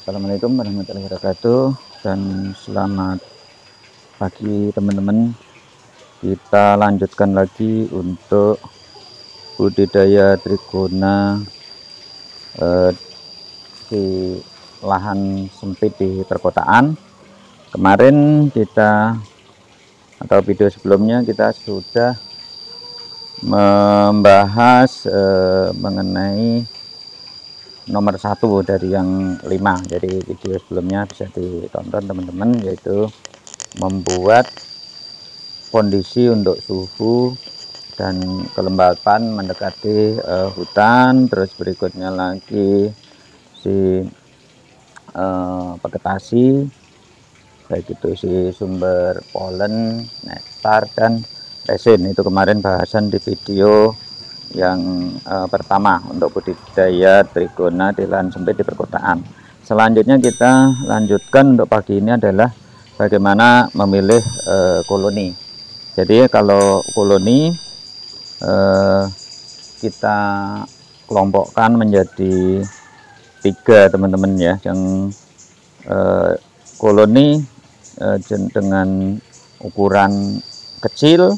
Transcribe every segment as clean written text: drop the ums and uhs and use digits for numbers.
Assalamualaikum warahmatullahi wabarakatuh, dan selamat pagi teman-teman. Kita lanjutkan lagi untuk budidaya trigona di lahan sempit di perkotaan. Kemarin kita atau video sebelumnya kita sudah membahas mengenai nomor 1 dari yang 5. Jadi video sebelumnya bisa ditonton teman-teman, yaitu membuat kondisi untuk suhu dan kelembapan mendekati hutan. Terus berikutnya lagi si vegetasi, baik itu si sumber polen, nektar, dan resin. Itu kemarin bahasan di video yang pertama untuk budidaya trigona di lahan sempit di perkotaan. Selanjutnya kita lanjutkan untuk pagi ini adalah bagaimana memilih koloni. Jadi kalau koloni kita kelompokkan menjadi 3 teman-teman ya, yang koloni dengan ukuran kecil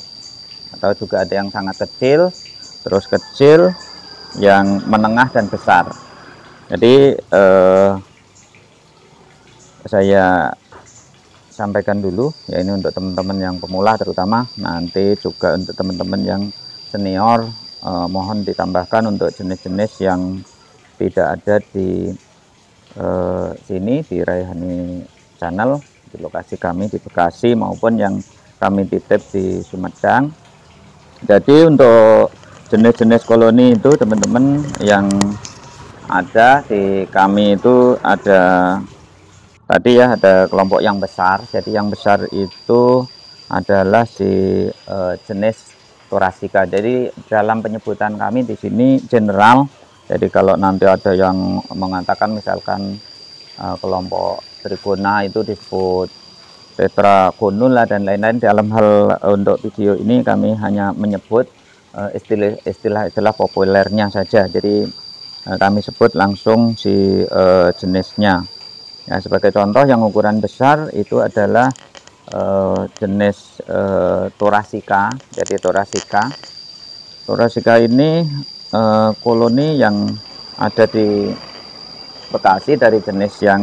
atau juga ada yang sangat kecil, terus kecil, yang menengah, dan besar. Jadi saya sampaikan dulu ya, ini untuk teman-teman yang pemula terutama. Nanti juga untuk teman-teman yang senior mohon ditambahkan untuk jenis-jenis yang tidak ada di sini di Raihani Channel, di lokasi kami di Bekasi maupun yang kami titip di Sumedang. Jadi untuk jenis-jenis koloni itu teman-teman yang ada di kami itu ada tadi ya, ada kelompok yang besar. Jadi yang besar itu adalah si jenis Thoracea. Jadi dalam penyebutan kami di sini general. Jadi kalau nanti ada yang mengatakan misalkan kelompok trigona itu disebut tetragonul dan lain-lain, dalam hal untuk video ini kami hanya menyebut istilah populernya saja. Jadi kami sebut langsung si jenisnya ya. Sebagai contoh, yang ukuran besar itu adalah jenis Thoracea. Jadi Thoracea ini koloni yang ada di Bekasi dari jenis yang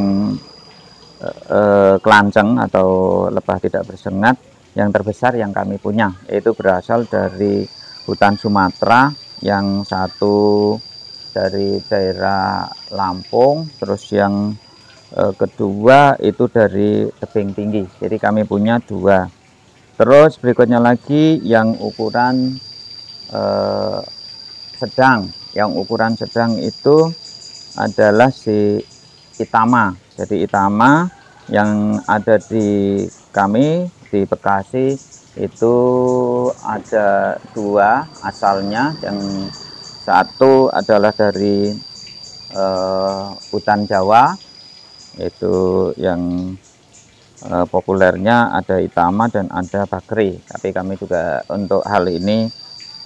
kelanceng atau lebah tidak bersengat. Yang terbesar yang kami punya yaitu berasal dari hutan Sumatera, yang satu dari daerah Lampung, terus yang kedua itu dari tebing tinggi. Jadi kami punya 2. Terus berikutnya lagi yang ukuran sedang. Yang ukuran sedang itu adalah si Itama. Jadi Itama yang ada di kami di Bekasi itu ada 2 asalnya. Yang satu adalah dari hutan Jawa, yaitu yang populernya ada Itama dan ada Bakri. Tapi kami juga untuk hal ini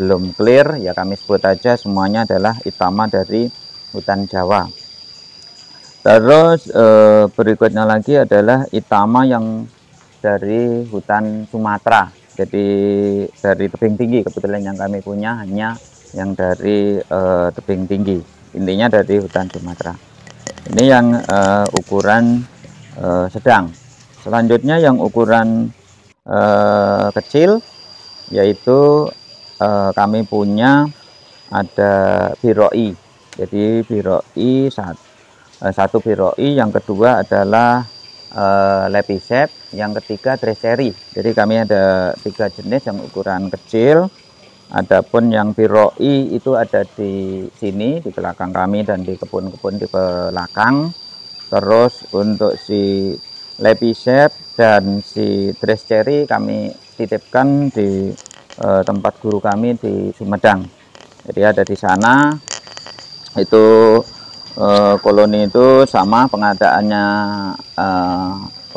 belum clear ya, kami sebut aja semuanya adalah Itama dari hutan Jawa. Terus berikutnya lagi adalah Itama yang dari hutan Sumatera. Jadi dari tebing tinggi, kebetulan yang kami punya hanya yang dari tebing tinggi, intinya dari hutan Sumatera. Ini yang ukuran sedang. Selanjutnya yang ukuran kecil, yaitu kami punya ada biroi. Jadi biroi satu biroi, yang kedua adalah Lepicep, yang ketiga Dresseri. Jadi kami ada 3 jenis yang ukuran kecil. Adapun yang biroi itu ada di sini di belakang kami dan di kebun-kebun di belakang. Terus untuk si Lepicep dan si Dresseri kami titipkan di tempat guru kami di Sumedang. Jadi ada di sana. Itu koloni itu sama pengadaannya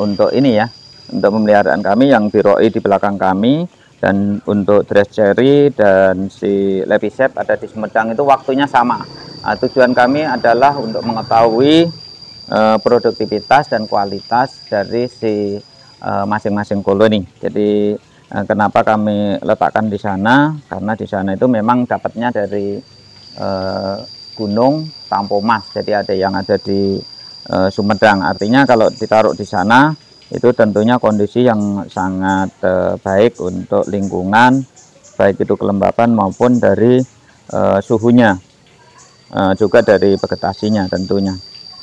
untuk ini ya, untuk pemeliharaan kami yang biroi di belakang kami, dan untuk Dresseri dan si Lepicep ada di Sumedang. Itu waktunya sama. Tujuan kami adalah untuk mengetahui produktivitas dan kualitas dari si masing-masing koloni. Jadi kenapa kami letakkan di sana? Karena di sana itu memang dapatnya dari Gunung Tampomas. Jadi ada yang ada di Sumedang. Artinya kalau ditaruh di sana itu tentunya kondisi yang sangat baik untuk lingkungan, baik itu kelembapan maupun dari suhunya, juga dari vegetasinya tentunya.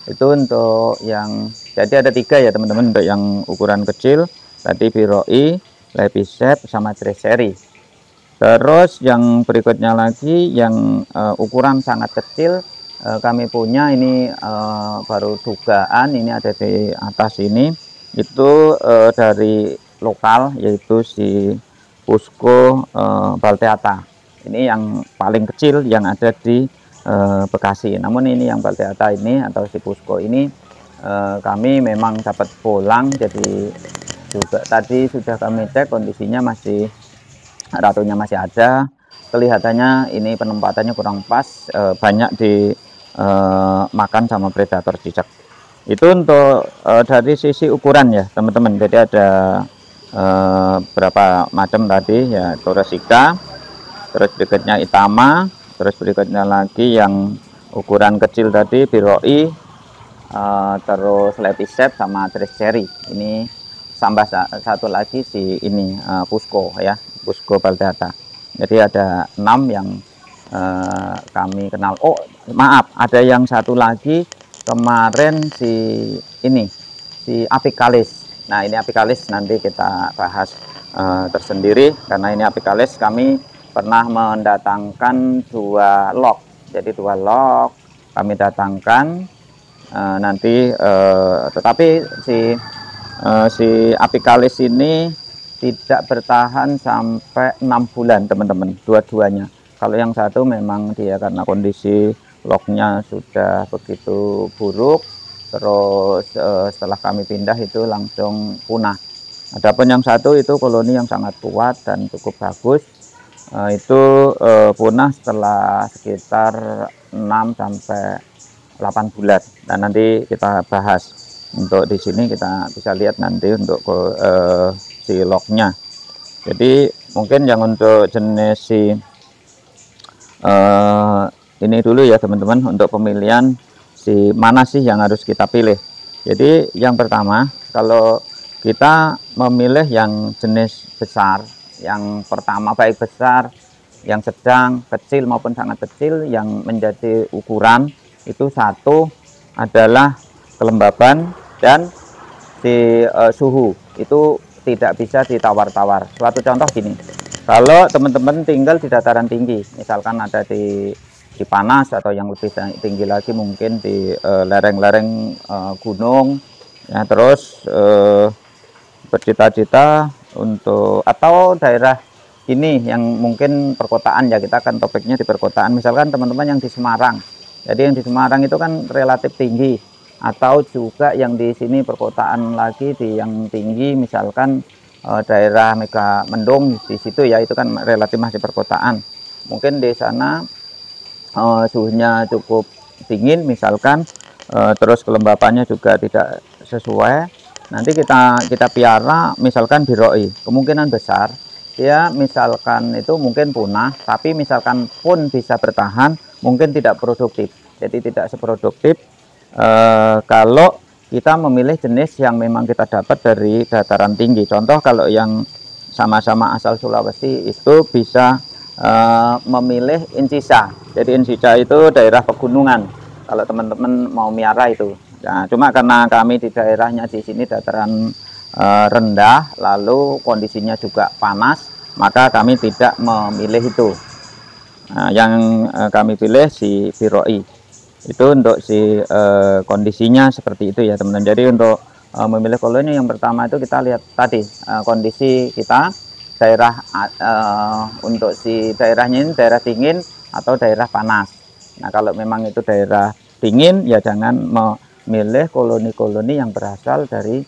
Itu untuk yang, jadi ada 3 ya teman-teman, untuk yang ukuran kecil tadi Viroi, Lepiset sama Dresseri. Terus yang berikutnya lagi yang ukuran sangat kecil, kami punya ini baru dugaan, ini ada di atas ini, itu dari lokal, yaitu si Pusko Balteata. Ini yang paling kecil yang ada di Bekasi. Namun ini yang Balteata ini atau si Pusko ini kami memang dapat pulang, jadi juga tadi sudah kami cek kondisinya masih, ratunya masih ada. Kelihatannya ini penempatannya kurang pas, banyak dimakan sama predator cicak. Itu untuk dari sisi ukuran ya teman-teman. Jadi ada berapa macam tadi ya, Torresika, terus berikutnya Itama, terus berikutnya lagi yang ukuran kecil tadi Viroi, terus Lepiset sama Dresseri. Ini tambah satu lagi si ini Pusko ya, Pusko Balteata. Jadi ada 6 yang kami kenal. Oh maaf, ada yang satu lagi kemarin si ini, si Apicalis. Nah ini Apicalis nanti kita bahas tersendiri, karena ini Apicalis kami pernah mendatangkan 2 log. Jadi 2 log kami datangkan nanti, tetapi si Apicalis ini tidak bertahan sampai 6 bulan teman-teman, dua-duanya. Kalau yang satu memang dia karena kondisi lognya sudah begitu buruk, terus setelah kami pindah itu langsung punah. Adapun yang satu itu koloni yang sangat kuat dan cukup bagus, itu punah setelah sekitar 6 sampai 8 bulan. Dan nanti kita bahas. Untuk di sini kita bisa lihat nanti untuk si lognya. Jadi mungkin yang untuk jenis si ini dulu ya teman-teman, untuk pemilihan si mana sih yang harus kita pilih. Jadi yang pertama, kalau kita memilih yang jenis besar, yang pertama baik besar, yang sedang, kecil maupun sangat kecil, yang menjadi ukuran itu satu adalah kelembaban dan si suhu. Itu tidak bisa ditawar-tawar. Suatu contoh gini, kalau teman-teman tinggal di dataran tinggi, misalkan ada di Panas atau yang lebih tinggi lagi mungkin di lereng-lereng gunung ya, terus bercita-cita untuk, atau daerah ini yang mungkin perkotaan ya, kita kan topiknya di perkotaan. Misalkan teman-teman yang di Semarang, jadi yang di Semarang itu kan relatif tinggi, atau juga yang di sini perkotaan lagi di yang tinggi, misalkan daerah Megamendung di situ ya, itu kan relatif masih perkotaan. Mungkin di sana suhunya cukup dingin misalkan, terus kelembapannya juga tidak sesuai. Nanti kita piara misalkan Viroi, kemungkinan besar dia misalkan itu mungkin punah, tapi misalkan pun bisa bertahan, mungkin tidak produktif. Jadi tidak seproduktif kalau kita memilih jenis yang memang kita dapat dari dataran tinggi. Contoh kalau yang sama-sama asal Sulawesi itu bisa memilih Incisa. Jadi Incisa itu daerah pegunungan kalau teman-teman mau miara itu. Nah, cuma karena kami di daerahnya di sini dataran rendah, lalu kondisinya juga panas, maka kami tidak memilih itu. Nah, yang kami pilih si Viroi. Itu untuk si kondisinya seperti itu ya teman-teman. Jadi untuk memilih koloni yang pertama itu kita lihat tadi kondisi kita, daerah untuk si daerahnya ini daerah dingin atau daerah panas. Nah kalau memang itu daerah dingin ya jangan memilih koloni-koloni yang berasal dari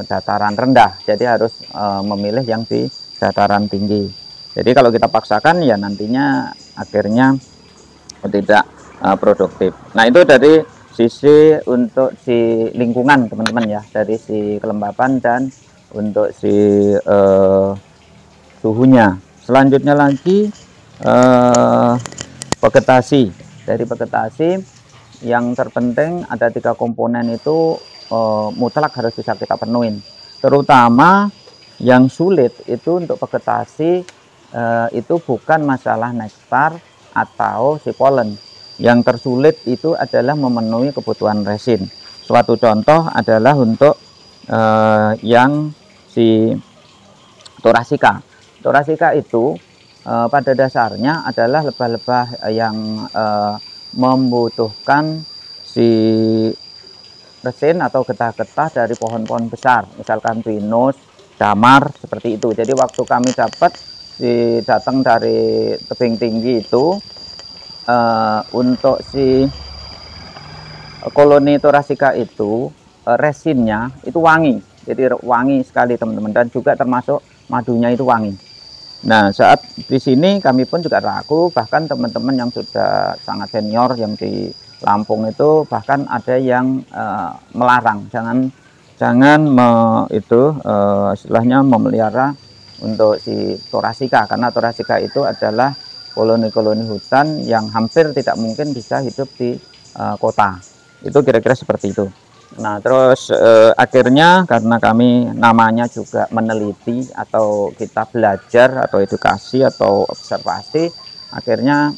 dataran rendah. Jadi harus memilih yang di dataran tinggi. Jadi kalau kita paksakan ya nantinya akhirnya tidak produktif. Nah itu dari sisi untuk si lingkungan teman-teman ya, dari si kelembapan dan untuk si suhunya. Selanjutnya lagi vegetasi. Dari vegetasi yang terpenting ada 3 komponen itu mutlak harus bisa kita penuhin. Terutama yang sulit itu untuk vegetasi itu bukan masalah nektar atau si polen. Yang tersulit itu adalah memenuhi kebutuhan resin. Suatu contoh adalah untuk yang si Thoracea. Thoracea itu pada dasarnya adalah lebah-lebah yang membutuhkan si resin atau getah-getah dari pohon-pohon besar, misalkan pinus, damar, seperti itu. Jadi waktu kami dapat datang dari tebing tinggi itu untuk si koloni Thoracea itu resinnya itu wangi, jadi wangi sekali teman-teman, dan juga termasuk madunya itu wangi. Nah, saat di sini kami pun juga ragu, bahkan teman-teman yang sudah sangat senior yang di Lampung itu bahkan ada yang melarang jangan istilahnya memelihara untuk si Thoracea, karena Thoracea itu adalah koloni-koloni hutan yang hampir tidak mungkin bisa hidup di kota. Itu kira-kira seperti itu. Nah, terus akhirnya karena kami namanya juga meneliti atau kita belajar atau edukasi atau observasi, akhirnya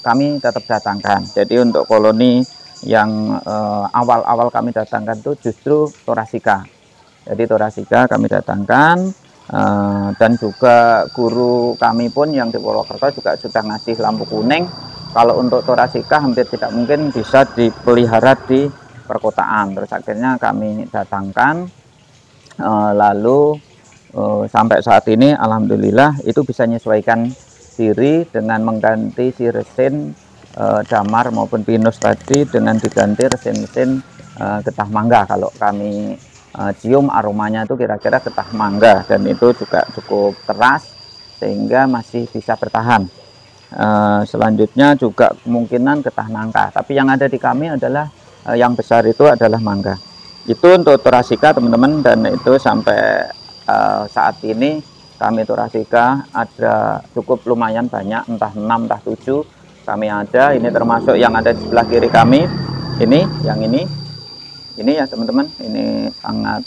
kami tetap datangkan. Jadi untuk koloni yang awal-awal kami datangkan itu justru Thoracea. Jadi Thoracea kami datangkan, dan juga guru kami pun yang di Purwokerto juga sudah ngasih lampu kuning. Kalau untuk Thoracea hampir tidak mungkin bisa dipelihara di perkotaan. Terus akhirnya kami datangkan, lalu sampai saat ini alhamdulillah itu bisa menyesuaikan diri dengan mengganti si resin damar maupun pinus tadi dengan diganti resin-resin getah mangga. Kalau kami cium aromanya itu kira-kira getah mangga, dan itu juga cukup keras sehingga masih bisa bertahan. Selanjutnya juga kemungkinan getah nangka, tapi yang ada di kami adalah yang besar itu adalah mangga. Itu untuk Thoracea teman-teman, dan itu sampai saat ini kami Thoracea ada cukup lumayan banyak, entah 6 entah 7 kami ada. Ini termasuk yang ada di sebelah kiri kami, yang ini ya teman-teman, ini sangat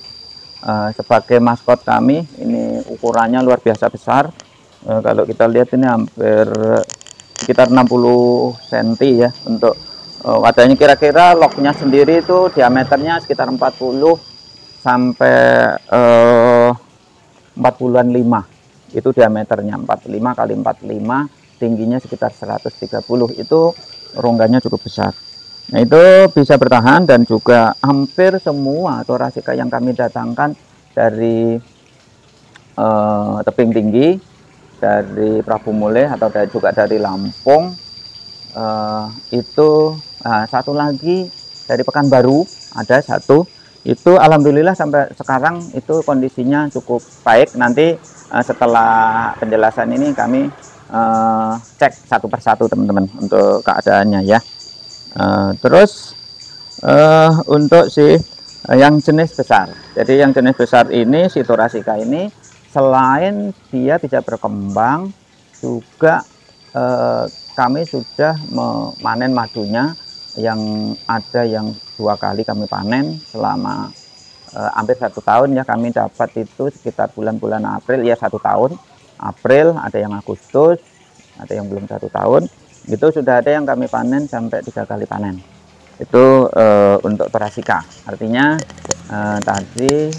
sebagai maskot kami. Ini ukurannya luar biasa besar. Kalau kita lihat ini hampir sekitar 60 cm ya untuk wadahnya. Kira-kira loknya sendiri itu diameternya sekitar 40 sampai 45. Itu diameternya 45 kali 45, tingginya sekitar 130. Itu rongganya cukup besar. Nah, itu bisa bertahan, dan juga hampir semua Thoracea yang kami datangkan dari tebing tinggi, dari Prabu Muleh atau juga dari Lampung, itu satu lagi dari Pekanbaru ada satu, itu alhamdulillah sampai sekarang itu kondisinya cukup baik. Nanti setelah penjelasan ini kami cek satu persatu teman-teman untuk keadaannya ya. Terus untuk si yang jenis besar, jadi yang jenis besar ini si Thoracea ini selain dia bisa berkembang, juga kami sudah memanen madunya, yang ada yang 2 kali kami panen selama hampir 1 tahun ya. Kami dapat itu sekitar bulan-bulan April ya, 1 tahun April, ada yang Agustus, ada yang belum 1 tahun. Itu sudah ada yang kami panen sampai 3 kali panen. Itu untuk Thoracea. Artinya tadi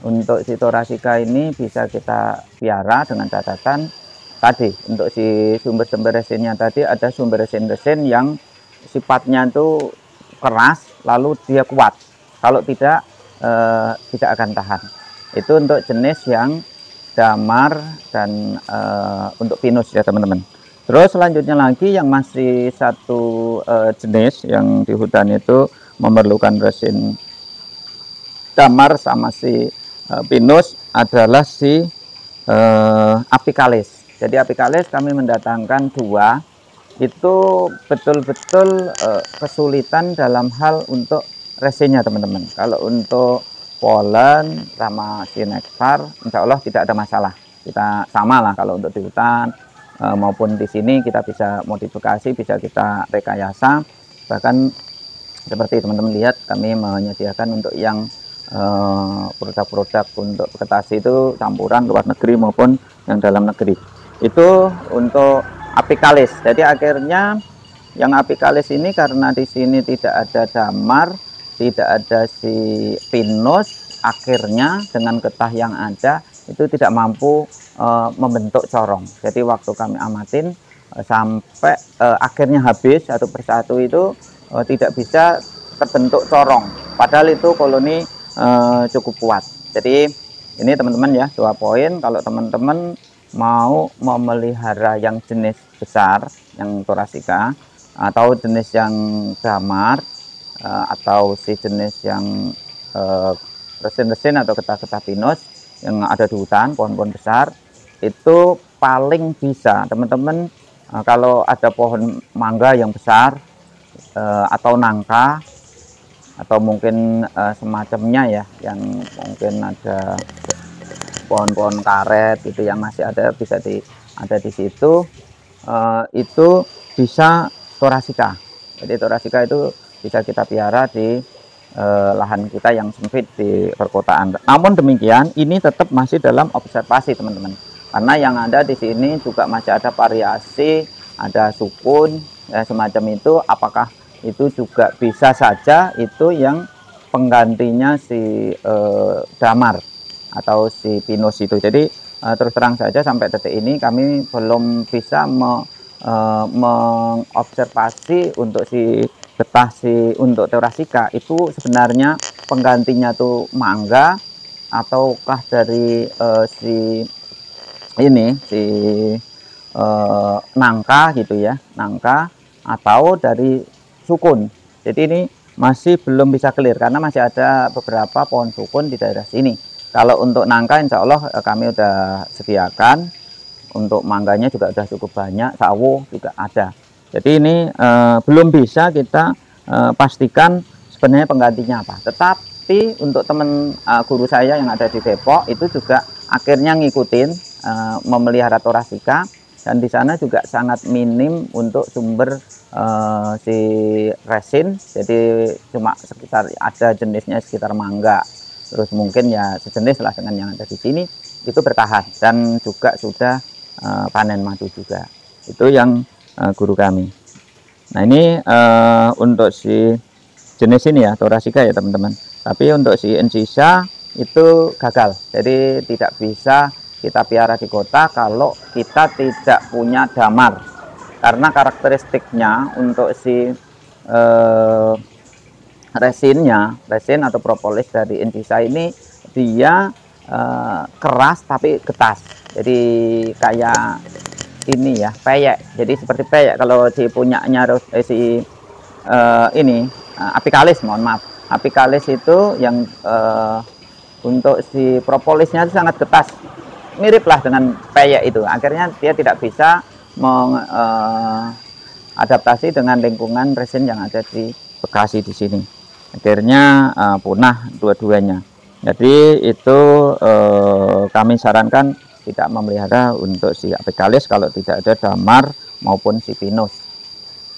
untuk si Thoracea ini bisa kita piara dengan catatan tadi, untuk si sumber-sumber resinnya tadi ada sumber resin-resin yang sifatnya itu keras, lalu dia kuat. Kalau tidak akan tahan. Itu untuk jenis yang damar dan untuk pinus ya teman-teman. Terus selanjutnya lagi yang masih satu jenis yang di hutan itu memerlukan resin damar sama si pinus adalah si apicalis. Jadi apicalis kami mendatangkan 2 itu betul-betul kesulitan dalam hal untuk resinnya teman-teman. Kalau untuk polen sama si nektar, insya Allah tidak ada masalah. Kita sama lah kalau untuk di hutan maupun di sini kita bisa modifikasi, bisa kita rekayasa. Bahkan seperti teman-teman lihat, kami menyediakan untuk yang produk-produk untuk vegetasi itu campuran luar negeri maupun yang dalam negeri. Itu untuk apikalis. Jadi akhirnya yang apikalis ini karena di sini tidak ada damar, tidak ada si pinus, akhirnya dengan getah yang ada itu tidak mampu membentuk corong. Jadi waktu kami amatin sampai akhirnya habis satu persatu itu tidak bisa terbentuk corong. Padahal itu koloni cukup kuat. Jadi ini teman-teman ya, 2 poin. Kalau teman-teman mau memelihara yang jenis besar, yang Thoracea, atau jenis yang damar, atau si jenis yang resin-resin atau getah-getah pinus yang ada di hutan, pohon-pohon besar, itu paling bisa teman-teman kalau ada pohon mangga yang besar atau nangka atau mungkin semacamnya ya, yang mungkin ada pohon-pohon karet itu yang masih ada bisa ada di situ, itu bisa Thoracea. Jadi Thoracea itu bisa kita piara di lahan kita yang sempit di perkotaan. Namun demikian ini tetap masih dalam observasi teman-teman, karena yang ada di sini juga masih ada variasi, ada sukun ya, semacam itu. Apakah itu juga bisa saja itu yang penggantinya si damar atau si pinus itu. Jadi terus terang saja sampai detik ini kami belum bisa mengobservasi untuk si getah si untuk Thoracea itu sebenarnya penggantinya tuh mangga ataukah dari si nangka gitu ya, nangka atau dari sukun. Jadi ini masih belum bisa clear karena masih ada beberapa pohon sukun di daerah sini. Kalau untuk nangka insya Allah kami udah sediakan, untuk mangganya juga udah cukup banyak, sawo juga ada. Jadi ini belum bisa kita pastikan sebenarnya penggantinya apa. Tetapi untuk teman guru saya yang ada di Depok itu juga akhirnya ngikutin memelihara Thoracea, dan di sana juga sangat minim untuk sumber si resin. Jadi cuma sekitar ada jenisnya sekitar mangga, terus mungkin ya sejenis lah dengan yang ada di sini, itu bertahan dan juga sudah panen madu juga. Itu yang guru kami. Nah ini untuk si jenis ini ya Thoracea ya teman-teman. Tapi untuk si Incisa itu gagal. Jadi tidak bisa kita piara di kota kalau kita tidak punya damar. Karena karakteristiknya untuk si resin atau propolis dari Incisa ini dia keras tapi getas. Jadi kayak ini ya, peyek. Jadi seperti peyek kalau si punyanya apikalis, mohon maaf. Apikalis itu yang untuk si propolisnya itu sangat getas. Miriplah dengan peyek itu. Akhirnya dia tidak bisa mengadaptasi dengan lingkungan resin yang ada di Bekasi di sini. Akhirnya punah dua-duanya. Jadi itu kami sarankan tidak memelihara untuk si apikalis kalau tidak ada damar maupun si pinus.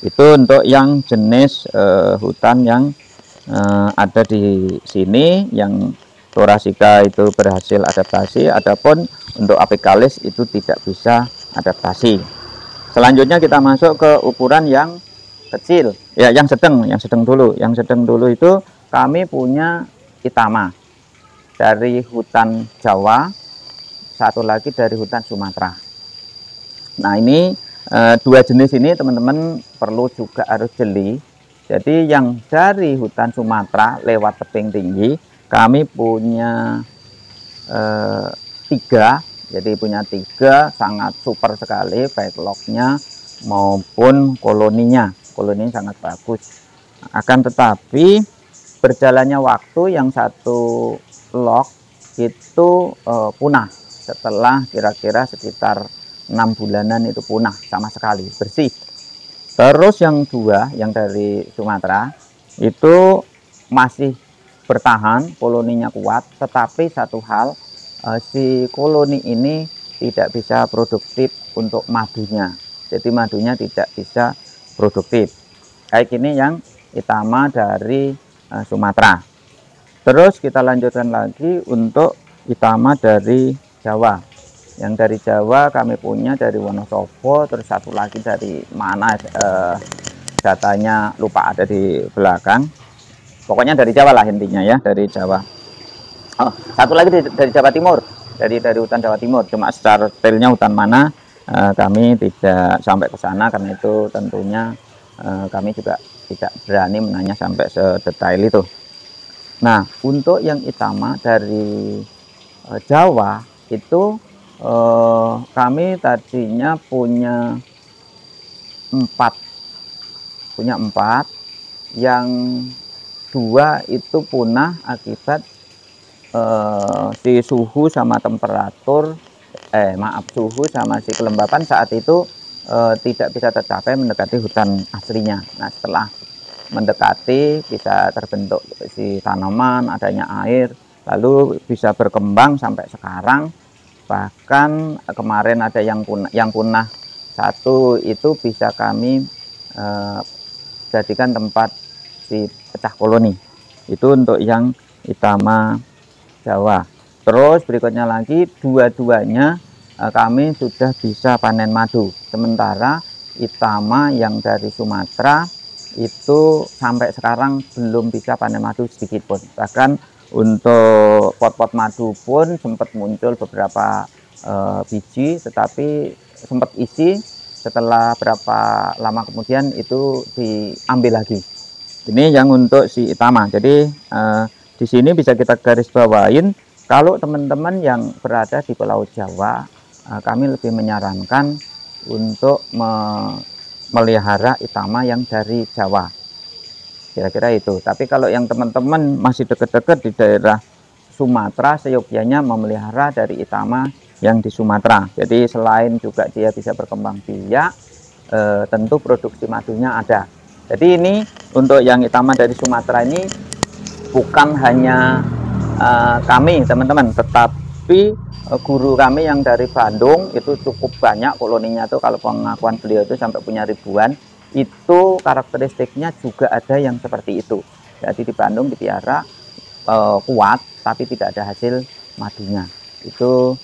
Itu untuk yang jenis hutan yang ada di sini, yang Thoracea itu berhasil adaptasi. Adapun untuk apikalis itu tidak bisa adaptasi. Selanjutnya kita masuk ke ukuran yang kecil, ya yang sedang dulu. Yang sedang dulu itu kami punya Itama dari hutan Jawa, satu lagi dari hutan Sumatera. Nah ini dua jenis ini teman-teman perlu juga harus jeli. Jadi yang dari hutan Sumatera lewat tebing tinggi kami punya 3. Jadi punya 3 sangat super sekali, baik lognya maupun koloninya. Koloninya sangat bagus. Akan tetapi berjalannya waktu yang satu log itu punah. Setelah kira-kira sekitar 6 bulanan itu punah sama sekali, bersih. Terus yang dua, yang dari Sumatera itu masih bertahan, koloninya kuat, tetapi satu hal, si koloni ini tidak bisa produktif untuk madunya. Jadi madunya tidak bisa produktif. Kayak gini yang Itama dari Sumatera. Terus kita lanjutkan lagi untuk Itama dari Jawa. Yang dari Jawa kami punya dari Wonosobo, terus satu lagi dari mana datanya lupa ada di belakang. Pokoknya dari Jawa lah intinya ya, dari Jawa. Oh, satu lagi dari Jawa Timur, dari hutan Jawa Timur. Cuma secara detailnya hutan mana kami tidak sampai ke sana karena itu tentunya kami juga tidak berani menanya sampai sedetail itu. Nah, untuk yang Itama dari Jawa itu kami tadinya punya empat, yang dua itu punah akibat si suhu sama temperatur suhu sama si kelembapan saat itu tidak bisa tercapai mendekati hutan aslinya. Nah, setelah mendekati bisa terbentuk si tanaman, adanya air, lalu bisa berkembang sampai sekarang. Bahkan kemarin ada yang punah satu itu bisa kami jadikan tempat si pecah koloni. Itu untuk yang Itama Jawa. Terus berikutnya lagi dua-duanya kami sudah bisa panen madu. Sementara Itama yang dari Sumatera itu sampai sekarang belum bisa panen madu sedikit pun. Bahkan untuk pot-pot madu pun sempat muncul beberapa biji, tetapi sempat isi, setelah berapa lama kemudian itu diambil lagi. Ini yang untuk si Itama. Jadi di sini bisa kita garis bawain, kalau teman-teman yang berada di Pulau Jawa, kami lebih menyarankan untuk melihara Itama yang dari Jawa. Kira-kira itu. Tapi kalau yang teman-teman masih dekat-dekat di daerah Sumatera, seyogyanya memelihara dari Itama yang di Sumatera. Jadi selain juga dia bisa berkembang biak, tentu produksi madunya ada. Jadi ini untuk yang Itama dari Sumatera ini bukan hanya kami teman-teman, tetapi guru kami yang dari Bandung itu cukup banyak koloninya tuh, kalau pengakuan beliau itu sampai punya ribuan. Itu karakteristiknya juga ada yang seperti itu. Jadi di Bandung dipiara kuat tapi tidak ada hasil madunya. Itu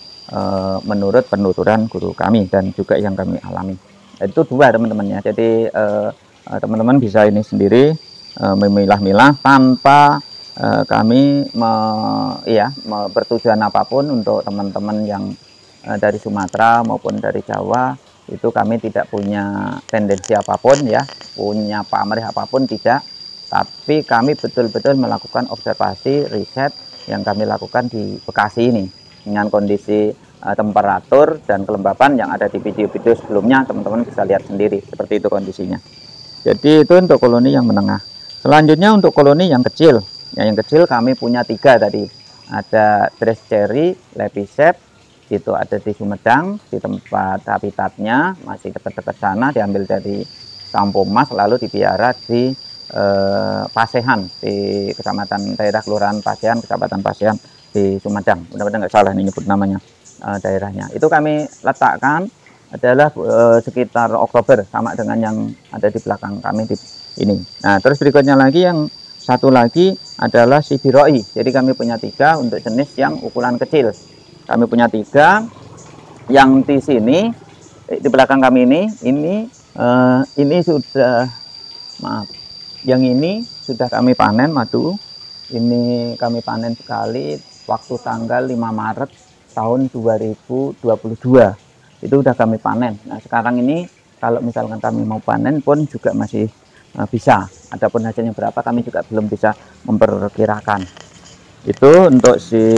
menurut penuturan guru kami dan juga yang kami alami. Itu dua teman-teman ya. Jadi teman-teman bisa ini sendiri memilah-milah tanpa kami bertujuan apapun. Untuk teman-teman yang dari Sumatera maupun dari Jawa, itu kami tidak punya tendensi apapun ya, punya pamrih apapun tidak, tapi kami betul-betul melakukan observasi riset yang kami lakukan di Bekasi ini dengan kondisi temperatur dan kelembapan yang ada di video-video sebelumnya. Teman-teman bisa lihat sendiri seperti itu kondisinya. Jadi itu untuk koloni yang menengah. Selanjutnya untuk koloni yang kecil. Yang kecil kami punya 3 tadi, ada Dress Cherry, Lepicep, itu ada di Sumedang, di tempat habitatnya masih dekat-dekat sana, diambil dari Sampomas lalu dipiara di Pasehan, di kecamatan daerah kelurahan Pasehan, kecamatan Pasehan di Sumedang. Mudah-mudahan nggak salah ini nyebut namanya daerahnya. Itu kami letakkan adalah sekitar Oktober, sama dengan yang ada di belakang kami di ini. Nah, terus berikutnya lagi yang satu lagi adalah si Biroi. Jadi kami punya 3 untuk jenis yang ukuran kecil. Kami punya 3, yang di sini di belakang kami ini sudah, maaf, yang ini sudah kami panen madu. Ini kami panen sekali waktu tanggal 5 Maret tahun 2022. Itu sudah kami panen. Nah, sekarang ini kalau misalkan kami mau panen pun juga masih bisa. Adapun hasilnya berapa kami juga belum bisa memperkirakan. Itu untuk si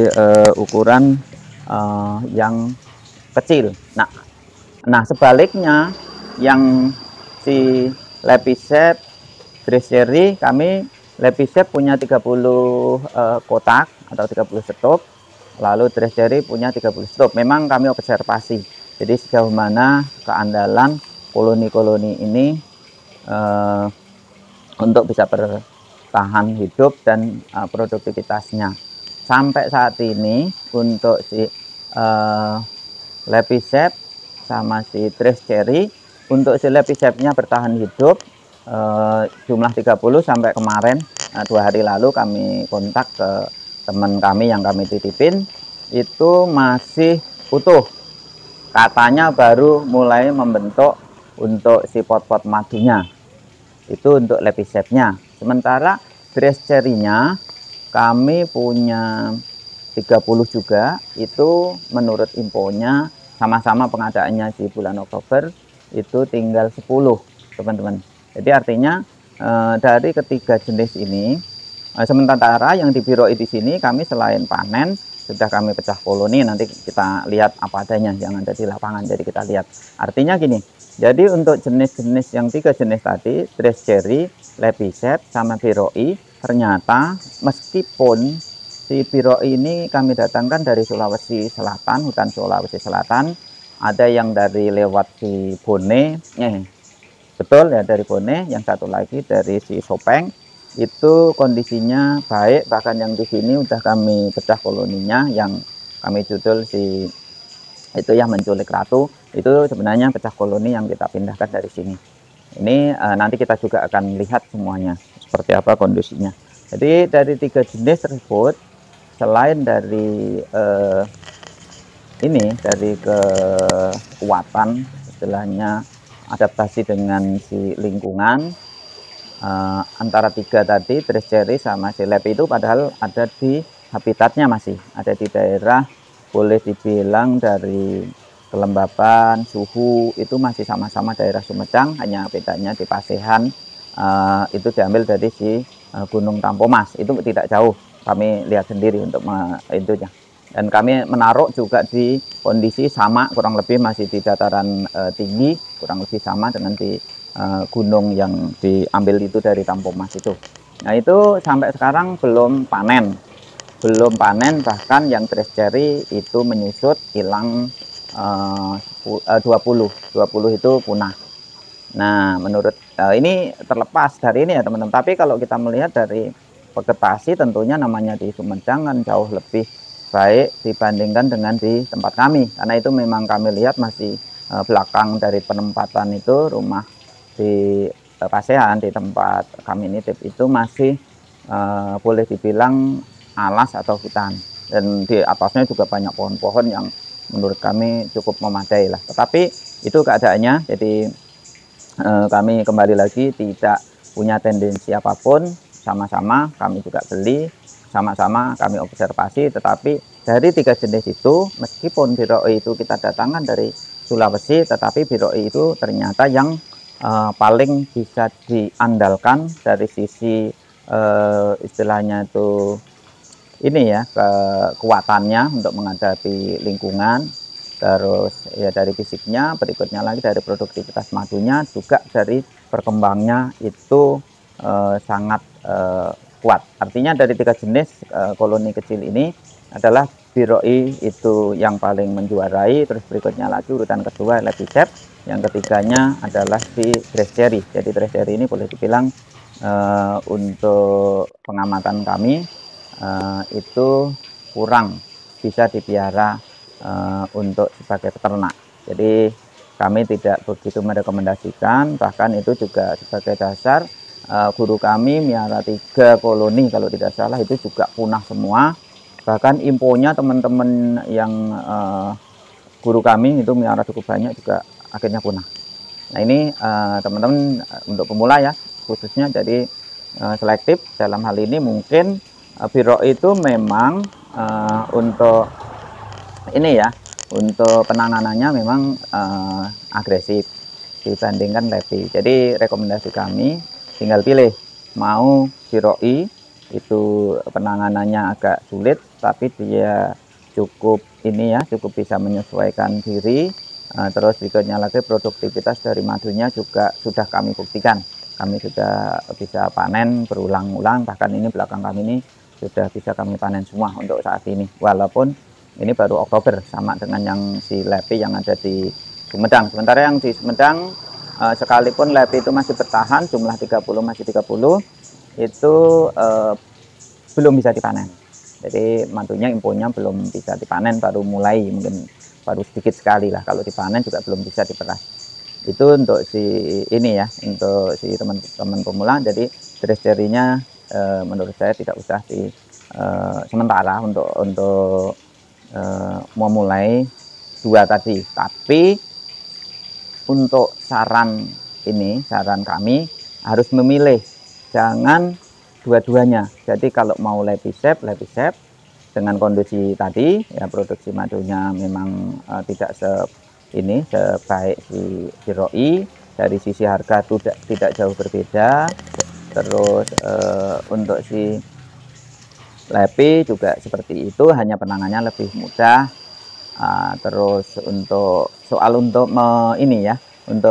ukuran yang kecil. Nah sebaliknya yang si Lepicep, Dress Cherry, kami Lepicep punya 30 kotak atau 30 stok, lalu Dress Cherry punya 30 stok. Memang kami observasi, jadi sejauh mana keandalan koloni-koloni ini untuk bisa bertahan hidup dan produktivitasnya. Sampai saat ini untuk si Lepisep sama si Trace Cherry, untuk si Lepisepnya bertahan hidup jumlah 30 sampai kemarin 2 hari lalu kami kontak ke teman kami yang kami titipin, itu masih utuh. Katanya baru mulai membentuk untuk si pot-pot madunya. Itu untuk Lepisepnya. Sementara Trace Cherry-nya kami punya 30 juga, itu menurut infonya sama-sama pengadaannya di bulan Oktober itu tinggal 10 teman-teman. Jadi artinya dari ketiga jenis ini, sementara yang di Biroi di sini kami selain panen sudah kami pecah koloni, nanti kita lihat apa adanya yang ada di lapangan, jadi kita lihat. Artinya gini, jadi untuk jenis-jenis yang 3 jenis tadi, Trace Cherry, Lepisep sama Biroi, ternyata meskipun si Biroi ini kami datangkan dari Sulawesi Selatan, hutan Sulawesi Selatan, ada yang dari lewat si Bone, betul ya, dari Bone, yang satu lagi dari si Sopeng, itu kondisinya baik, bahkan yang di sini udah kami pecah koloninya, yang kami judul si itu ya menculik ratu, itu sebenarnya pecah koloni yang kita pindahkan dari sini. Ini nanti kita juga akan lihat semuanya seperti apa kondisinya. Jadi dari 3 jenis tersebut, selain dari ini dari kekuatan istilahnya adaptasi dengan si lingkungan, antara 3 tadi, Trace Cherry sama si Lep itu padahal ada di habitatnya, masih ada di daerah boleh dibilang dari kelembapan, suhu itu masih sama-sama daerah Sumedang, hanya bedanya di Pasehan itu diambil dari si Gunung Tampomas, itu tidak jauh, kami lihat sendiri untuk itunya. Dan kami menaruh juga di kondisi sama, kurang lebih masih di dataran tinggi, kurang lebih sama dengan di gunung yang diambil itu dari Tampomas itu. Nah itu sampai sekarang belum panen, bahkan yang Trace Cherry itu menyusut, hilang 20 itu punah. Nah menurut ini terlepas dari ini ya teman-teman, tapi kalau kita melihat dari vegetasi tentunya namanya di Sumedang kan jauh lebih baik dibandingkan dengan di tempat kami, karena itu memang kami lihat masih belakang dari penempatan itu rumah di Pasehan, di tempat kami nitip itu masih boleh dibilang alas atau hutan, dan di atasnya juga banyak pohon-pohon yang menurut kami cukup memadai lah. Tetapi itu keadaannya, jadi kami kembali lagi tidak punya tendensi apapun, sama-sama kami juga beli, sama-sama kami observasi. Tetapi dari 3 jenis itu, meskipun Biroi itu kita datangkan dari Sulawesi, tetapi Biroi itu ternyata yang paling bisa diandalkan dari sisi istilahnya itu ini ya, kekuatannya untuk menghadapi lingkungan, terus ya dari fisiknya, berikutnya lagi dari produktivitas madunya, juga dari berkembangnya itu sangat kuat. Artinya dari 3 jenis koloni kecil ini adalah Biroi itu yang paling menjuarai, terus berikutnya lagi urutan kedua Lepisep, yang ketiganya adalah si Trace Cherry. Jadi Trace Cherry ini boleh dibilang untuk pengamatan kami itu kurang bisa dipiara untuk sebagai peternak. Jadi kami tidak begitu merekomendasikan, bahkan itu juga sebagai dasar guru kami miara 3 koloni kalau tidak salah, itu juga punah semua. Bahkan infonya teman-teman yang guru kami itu miara cukup banyak juga akhirnya punah. Nah ini teman-teman untuk pemula ya khususnya, jadi selektif dalam hal ini. Mungkin Biroi itu memang untuk ini ya, untuk penanganannya memang agresif dibandingkan Lepi. Jadi rekomendasi kami tinggal pilih, mau Biroi itu penanganannya agak sulit, tapi dia cukup ini ya, cukup bisa menyesuaikan diri. Terus berikutnya lagi produktivitas dari madunya juga sudah kami buktikan, kami sudah bisa panen berulang-ulang, bahkan ini belakang kami ini sudah bisa kami panen semua untuk saat ini, walaupun ini baru Oktober, sama dengan yang si Lepi yang ada di Sumedang. Sementara yang di Sumedang sekalipun lepi itu masih bertahan jumlah 30 masih 30 itu belum bisa dipanen. Jadi madunya impunnya belum bisa dipanen, baru mulai, mungkin baru sedikit sekali lah. Kalau dipanen juga belum bisa diperas. Itu untuk si ini ya, untuk si teman-teman pemula. Jadi ciri-cirinya menurut saya tidak usah di sementara untuk memulai 2 tadi. Tapi untuk saran kami harus memilih, jangan dua-duanya. Jadi kalau mau lepisep dengan kondisi tadi ya, produksi madunya memang tidak sebaik si ROI. Dari sisi harga tidak jauh berbeda. Terus untuk si lepi juga seperti itu, hanya penangannya lebih mudah. Terus untuk untuk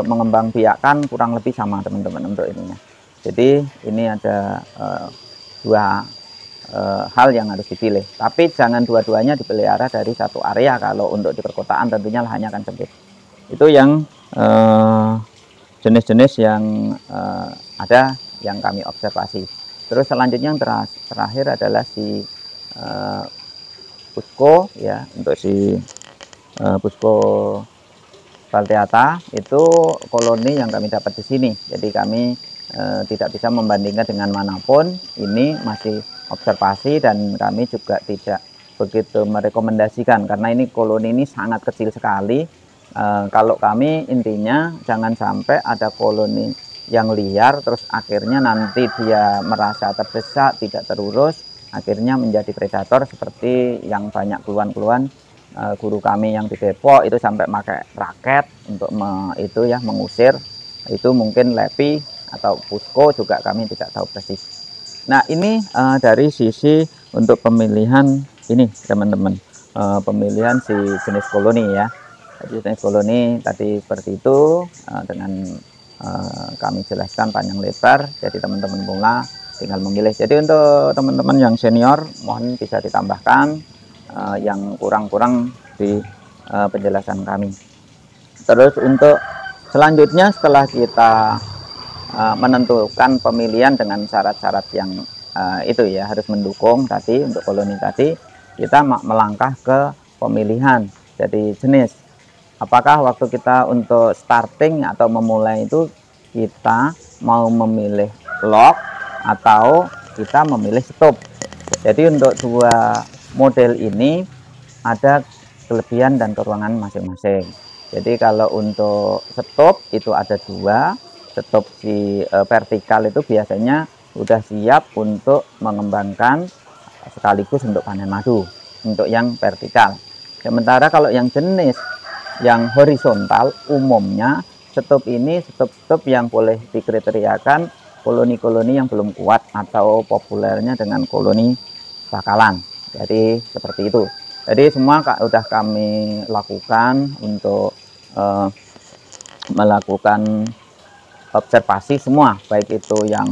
mengembangbiakkan kurang lebih sama teman-teman untuk ininya. Jadi ini ada 2 hal yang harus dipilih, tapi jangan dua-duanya dipelihara dari satu area. Kalau untuk di perkotaan tentunya lahannya akan sempit. Itu yang jenis-jenis yang ada yang kami observasi. Terus selanjutnya yang terakhir adalah si Pusko ya, untuk si Pusko Valteata itu koloni yang kami dapat di sini. Jadi kami tidak bisa membandingkan dengan manapun. Ini masih observasi dan kami juga tidak begitu merekomendasikan karena ini koloni ini sangat kecil sekali. Kalau kami intinya jangan sampai ada koloni yang liar terus akhirnya nanti dia merasa terdesak, tidak terurus, akhirnya menjadi predator seperti yang banyak keluhan-keluhan guru kami yang di Depok itu sampai pakai raket untuk mengusir. Itu mungkin lepi atau pusko juga kami tidak tahu persis. Nah ini dari sisi untuk pemilihan ini teman-teman, pemilihan si jenis koloni ya. Jadi jenis koloni tadi seperti itu, dengan kami jelaskan panjang lebar. Jadi teman-teman pemula tinggal memilih. Jadi untuk teman-teman yang senior mohon bisa ditambahkan yang kurang-kurang di penjelasan kami. Terus untuk selanjutnya setelah kita menentukan pemilihan dengan syarat-syarat yang itu ya harus mendukung tadi untuk koloni tadi, kita melangkah ke pemilihan. Jadi jenis, apakah waktu kita untuk starting atau memulai itu kita mau memilih lock atau kita memilih stop. Jadi untuk 2 model ini ada kelebihan dan kekurangan masing-masing. Jadi kalau untuk stop itu ada 2. Stop si vertikal itu biasanya sudah siap untuk mengembangkan sekaligus untuk panen madu untuk yang vertikal. Sementara kalau yang jenis yang horizontal umumnya stop ini stop yang boleh dikriteriakan koloni-koloni yang belum kuat atau populernya dengan koloni bakalan. Jadi seperti itu. Jadi semua sudah kami lakukan untuk melakukan observasi semua, baik itu yang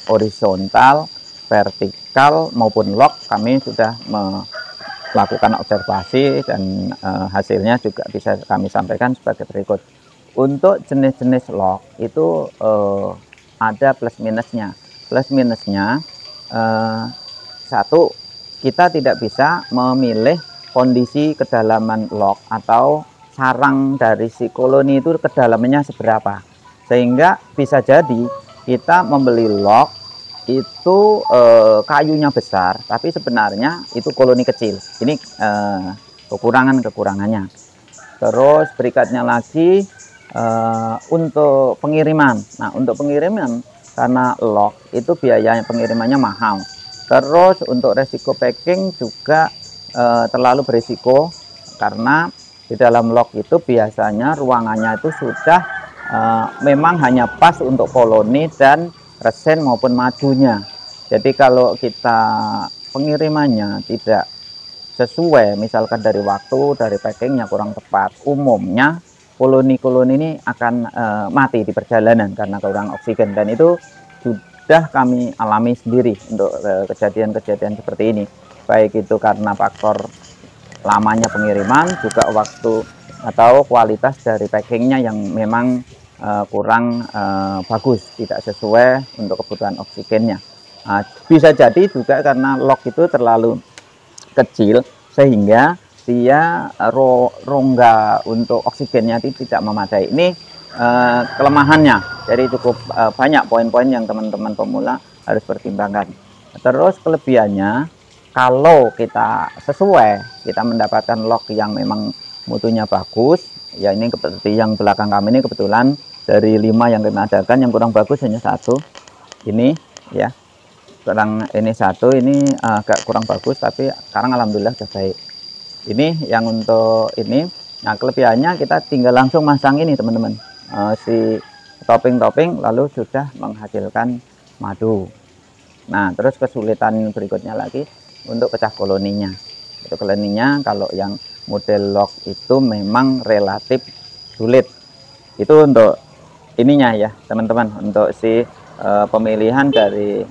horizontal, vertikal maupun lock. Kami sudah melakukan observasi dan hasilnya juga bisa kami sampaikan sebagai berikut. Untuk jenis-jenis lock itu ada plus minusnya. Plus minusnya satu, kita tidak bisa memilih kondisi kedalaman lock atau sarang dari si koloni itu kedalamannya seberapa, sehingga bisa jadi kita membeli lock itu kayunya besar tapi sebenarnya itu koloni kecil. Ini kekurangannya. Terus berikutnya lagi untuk pengiriman. Nah untuk pengiriman, karena lock itu biaya pengirimannya mahal. Terus untuk resiko packing juga terlalu berisiko, karena di dalam lock itu biasanya ruangannya itu sudah memang hanya pas untuk koloni dan resen maupun madunya. Jadi kalau kita pengirimannya tidak sesuai, misalkan dari waktu, dari packingnya kurang tepat, umumnya koloni-koloni ini akan mati di perjalanan karena kurang oksigen, dan itu sudah kami alami sendiri untuk kejadian-kejadian seperti ini. Baik itu karena faktor lamanya pengiriman, juga waktu atau kualitas dari packingnya yang memang kurang bagus, tidak sesuai untuk kebutuhan oksigennya. Bisa jadi juga karena log itu terlalu kecil sehingga dia rongga untuk oksigennya itu tidak memadai. Ini kelemahannya. Jadi cukup banyak poin-poin yang teman-teman pemula harus pertimbangkan. Terus kelebihannya, kalau kita sesuai, kita mendapatkan log yang memang mutunya bagus, ya ini seperti yang belakang kami ini kebetulan dari 5 yang kami adakan, yang kurang bagus hanya 1 ini ya, kurang ini 1 ini agak kurang bagus, tapi sekarang alhamdulillah sudah baik. Ini yang untuk ini. Nah, kelebihannya kita tinggal langsung masang ini teman-teman, si topping-topping, lalu sudah menghasilkan madu. Nah, terus kesulitan berikutnya lagi untuk pecah koloninya. Itu koloninya kalau yang model log itu memang relatif sulit. Itu untuk ininya ya teman-teman, untuk si pemilihan dari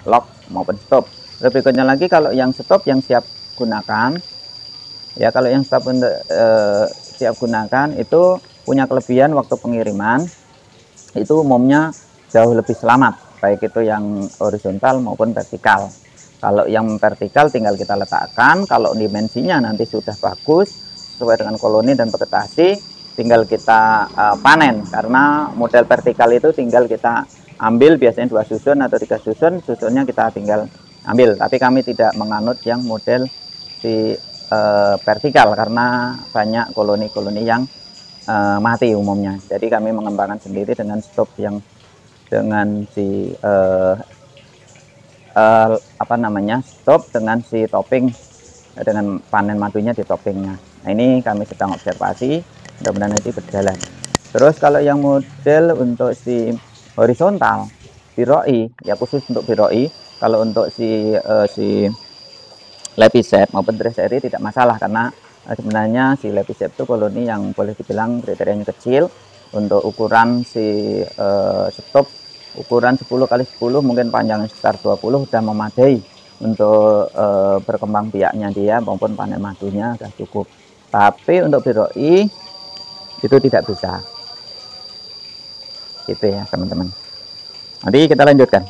log maupun stop. Berikutnya lagi kalau yang stop yang siap gunakan ya, kalau yang stop untuk siap gunakan itu punya kelebihan waktu pengiriman itu umumnya jauh lebih selamat, baik itu yang horizontal maupun vertikal. Kalau yang vertikal tinggal kita letakkan, kalau dimensinya nanti sudah bagus sesuai dengan koloni dan vegetasi, tinggal kita panen. Karena model vertikal itu tinggal kita ambil biasanya 2 susun atau 3 susun, susunnya kita tinggal ambil. Tapi kami tidak menganut yang model si vertikal karena banyak koloni-koloni yang mati umumnya. Jadi kami mengembangkan sendiri dengan stop yang dengan si apa namanya, stop dengan si topping, dengan panen madunya di toppingnya. Nah, ini kami sedang observasi, mudah-mudahan nanti berjalan. Terus kalau yang model untuk si horizontal biroi ya, khusus untuk biroi, kalau untuk si Lepisep maupun Dresseri tidak masalah, karena sebenarnya si Lepisep itu koloni yang boleh dibilang kriterianya kecil. Untuk ukuran si stop ukuran 10 kali 10 mungkin panjangnya sekitar 20 sudah memadai untuk berkembang biaknya dia maupun panen madunya sudah cukup. Tapi untuk biroi itu tidak bisa, gitu ya teman-teman. Nanti kita lanjutkan.